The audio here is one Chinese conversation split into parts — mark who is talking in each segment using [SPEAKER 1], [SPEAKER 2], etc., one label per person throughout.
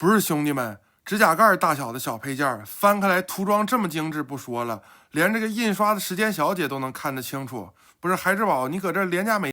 [SPEAKER 1] 不是兄弟们，指甲盖大小的小配件，翻开来涂装这么精致不说了，连这个印刷的时间小姐都能看得清楚。不是孩之宝，你搁这廉价美。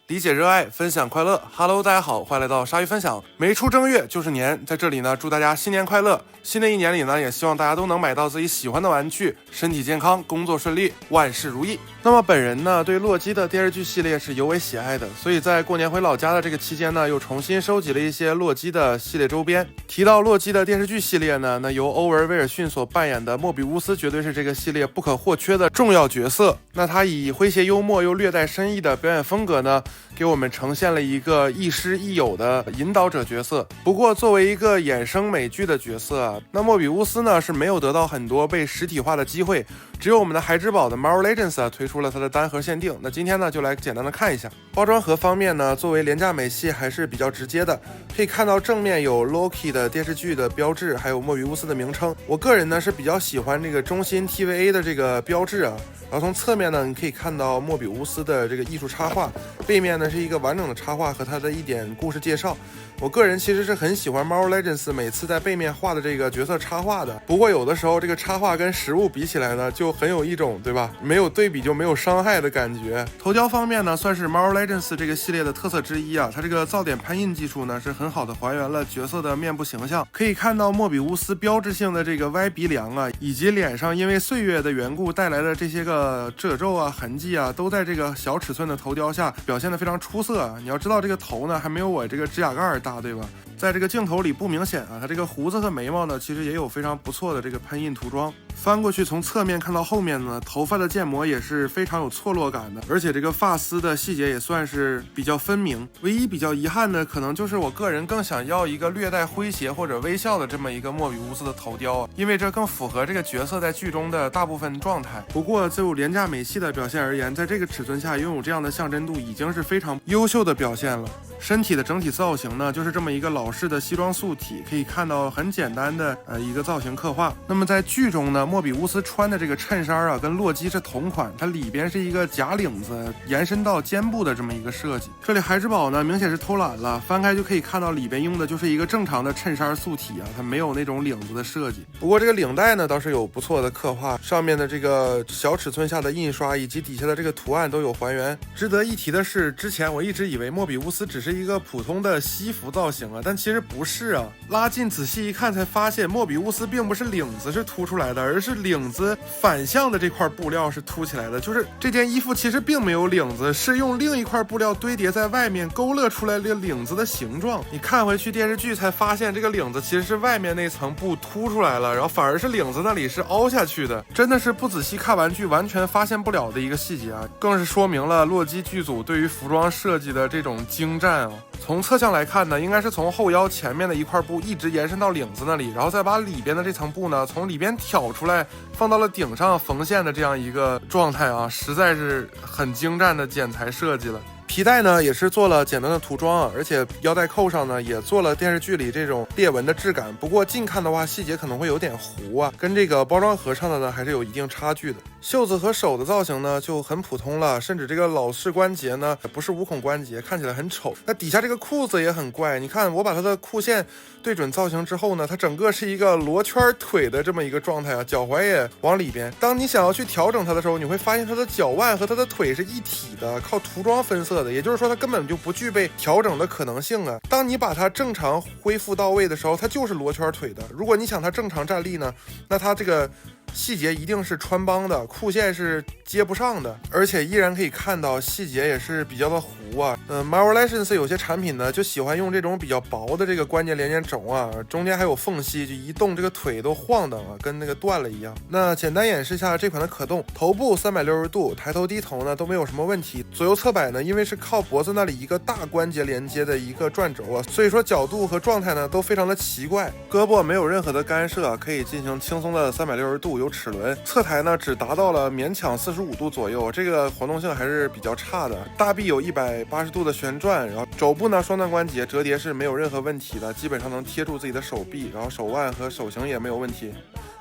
[SPEAKER 1] 理解热爱，分享快乐。Hello， 大家好，欢迎来到鲨鱼分享。每出正月就是年，在这里呢，祝大家新年快乐。新的一年里呢，也希望大家都能买到自己喜欢的玩具，身体健康，工作顺利，万事如意。那么本人呢，对洛基的电视剧系列是尤为喜爱的，所以在过年回老家的这个期间呢，又重新收集了一些洛基的系列周边。提到洛基的电视剧系列呢，那由欧文·威尔逊所扮演的莫比乌斯绝对是这个系列不可或缺的重要角色。那他以诙谐幽默又略带深意的表演风格呢，给我们呈现了一个亦师亦友的引导者角色。不过作为一个衍生美剧的角色啊，那莫比乌斯呢是没有得到很多被实体化的机会，只有我们的孩之宝的 Marvel Legends 啊推出了它的单盒限定。那今天呢就来简单的看一下包装盒方面呢，作为廉价美系还是比较直接的，可以看到正面有 Loki 的电视剧的标志，还有莫比乌斯的名称。我个人呢是比较喜欢这个中心 TVA 的这个标志啊。然后从侧面呢，你可以看到莫比乌斯的这个艺术插画，背面呢是一个完整的插画和它的一点故事介绍。我个人其实是很喜欢 Marvel Legends 每次在背面画的这个角色插画的，不过有的时候这个插画跟实物比起来呢，就很有一种对吧，没有对比就没有伤害的感觉。头雕方面呢，算是 Marvel Legends 这个系列的特色之一啊，它这个噪点攀印技术呢，是很好的还原了角色的面部形象，可以看到莫比乌斯标志性的这个歪鼻梁啊，以及脸上因为岁月的缘故带来的这些个褶皱啊、痕迹啊，都在这个小尺寸的头雕下表现得非常出色啊。你要知道这个头呢，还没有我这个指甲盖大，对吧？在这个镜头里不明显啊，它这个胡子和眉毛呢，其实也有非常不错的这个喷印涂装。翻过去从侧面看到后面呢，头发的建模也是非常有错落感的，而且这个发丝的细节也算是比较分明。唯一比较遗憾的，可能就是我个人更想要一个略带诙谐或者微笑的这么一个莫比乌斯的头雕啊，因为这更符合这个角色在剧中的大部分状态。不过就廉价美系的表现而言，在这个尺寸下拥有这样的象征度，已经是非常优秀的表现了。身体的整体造型呢，就是这么一个老式的西装素体，可以看到很简单的一个造型刻画。那么在剧中呢，莫比乌斯穿的这个衬衫啊，跟洛基是同款，它里边是一个假领子延伸到肩部的这么一个设计。这里孩之宝呢，明显是偷懒了，翻开就可以看到里边用的就是一个正常的衬衫素体啊，它没有那种领子的设计。不过这个领带呢，倒是有不错的刻画，上面的这个小尺寸下的印刷以及底下的这个图案都有还原。值得一提的是，之前我一直以为莫比乌斯只是一个普通的西服造型啊，但其实不是啊。拉近仔细一看才发现，莫比乌斯并不是领子是凸出来的，而是领子反向的这块布料是凸起来的，就是这件衣服其实并没有领子，是用另一块布料堆叠在外面勾勒出来的领子的形状。你看回去电视剧才发现，这个领子其实是外面那层布凸出来了，然后反而是领子那里是凹下去的，真的是不仔细看完剧完全发现不了的一个细节啊，更是说明了洛基剧组对于服装设计的这种精湛啊。从侧向来看呢，应该是从后腰前面的一块布一直延伸到领子那里，然后再把里边的这层布呢从里边挑出来放到了顶上缝线的这样一个状态啊，实在是很精湛的剪裁设计了。皮带呢也是做了简单的涂装啊，而且腰带扣上呢也做了电视剧里这种裂纹的质感，不过近看的话细节可能会有点糊啊，跟这个包装盒上的呢还是有一定差距的。袖子和手的造型呢就很普通了，甚至这个老式关节呢不是无孔关节，看起来很丑。那底下这个裤子也很怪，你看我把它的裤线对准造型之后呢，它整个是一个罗圈腿的这么一个状态啊，脚踝也往里边。当你想要去调整它的时候，你会发现它的脚腕和它的腿是一体的，靠涂装分色的，也就是说它根本就不具备调整的可能性啊。当你把它正常恢复到位的时候，它就是罗圈腿的。如果你想它正常站立呢，那它这个细节一定是穿帮的，裤线是接不上的，而且依然可以看到细节也是比较的糊啊。Marvel Legends 有些产品呢就喜欢用这种比较薄的这个关节连接轴啊，中间还有缝隙，就一动这个腿都晃荡啊，跟那个断了一样。那简单演示一下这款的可动，头部360度，抬头低头呢都没有什么问题。左右侧摆呢，因为是靠脖子那里一个大关节连接的一个转轴啊，所以说角度和状态呢都非常的奇怪。胳膊没有任何的干涉，可以进行轻松的360度度，有齿轮，侧台呢只达到了勉强45度左右，这个活动性还是比较差的。大臂有180度的旋转，然后肘部呢双段关节折叠是没有任何问题的，基本上能贴住自己的手臂，然后手腕和手型也没有问题。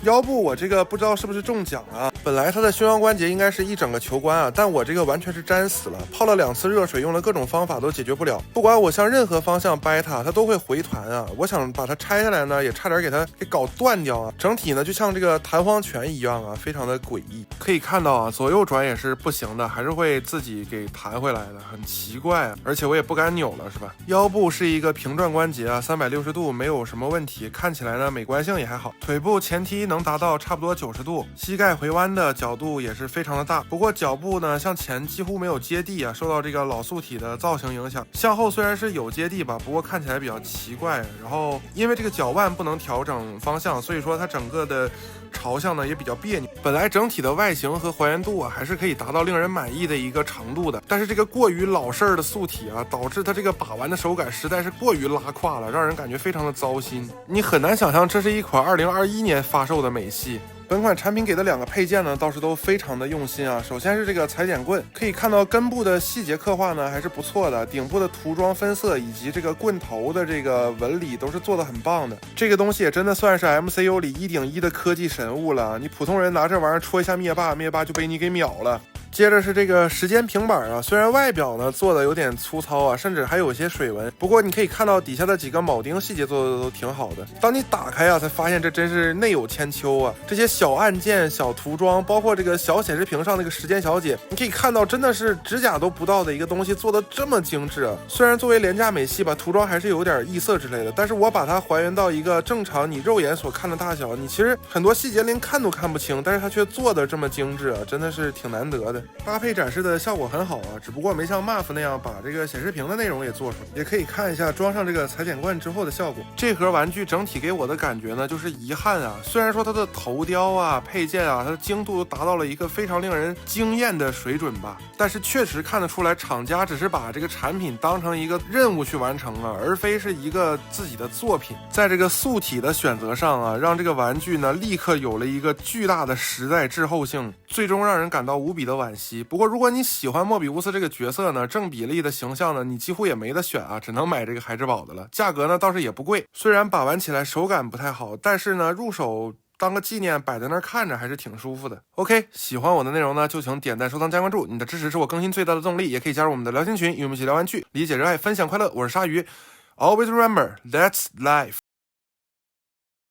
[SPEAKER 1] 腰部我这个不知道是不是中奖啊，本来它的胸腰关节应该是一整个球关啊，但我这个完全是粘死了，泡了2次热水，用了各种方法都解决不了，不管我向任何方向掰它都会回弹啊。我想把它拆下来呢，也差点给它给搞断掉啊。整体呢就像这个弹簧拳一样啊，非常的诡异。可以看到啊，左右转也是不行的，还是会自己给弹回来的，很奇怪啊。而且我也不敢扭了，是吧？腰部是一个平转关节啊，360度没有什么问题，看起来呢美观性也还好。腿部前踢能达到差不多90度，膝盖回弯的角度也是非常的大，不过脚部呢向前几乎没有接地啊，受到这个老素体的造型影响。向后虽然是有接地吧，不过看起来比较奇怪。然后因为这个脚腕不能调整方向，所以说它整个的朝向呢也比较别扭。本来整体的外形和还原度啊还是可以达到令人满意的一个程度的，但是这个过于老式的素体啊，导致它这个把玩的手感实在是过于拉胯了，让人感觉非常的糟心。你很难想象这是一款2021年发售的美系。本款产品给的2个配件呢，倒是都非常的用心啊。首先是这个裁剪棍，可以看到根部的细节刻画呢还是不错的，顶部的涂装分色以及这个棍头的这个纹理都是做的很棒的。这个东西也真的算是 MCU 里1顶1的科技神物了，你普通人拿这玩意儿戳一下灭霸，灭霸就被你给秒了。接着是这个时间平板啊，虽然外表呢做的有点粗糙啊，甚至还有些水纹，不过你可以看到底下的几个铆钉细节做的都挺好的。当你打开啊，才发现这真是内有千秋啊！这些小按键、小涂装，包括这个小显示屏上那个时间小姐，你可以看到真的是指甲都不到的一个东西做的这么精致啊！虽然作为廉价美系吧，涂装还是有点异色之类的，但是我把它还原到一个正常你肉眼所看的大小，你其实很多细节连看都看不清，但是它却做的这么精致啊，真的是挺难得的。搭配展示的效果很好啊，只不过没像 MUF 那样把这个显示屏的内容也做出来。也可以看一下装上这个裁剪罐之后的效果。这盒玩具整体给我的感觉呢，就是遗憾啊。虽然说它的头雕啊、配件啊，它的精度达到了一个非常令人惊艳的水准吧，但是确实看得出来，厂家只是把这个产品当成一个任务去完成了，而非是一个自己的作品。在这个素体的选择上啊，让这个玩具呢立刻有了一个巨大的时代滞后性，最终让人感到无比的惋惜。不过如果你喜欢莫比乌斯这个角色呢，正比例的形象呢，你几乎也没得选啊，只能买这个孩之宝的了。价格呢倒是也不贵，虽然把玩起来手感不太好，但是呢入手当个纪念摆在那儿看着还是挺舒服的。 OK， 喜欢我的内容呢就请点赞收藏加关注，你的支持是我更新最大的动力。也可以加入我们的聊天群，与我们一起聊玩具，理解热爱分享快乐。我是鲨鱼， Always remember that's life。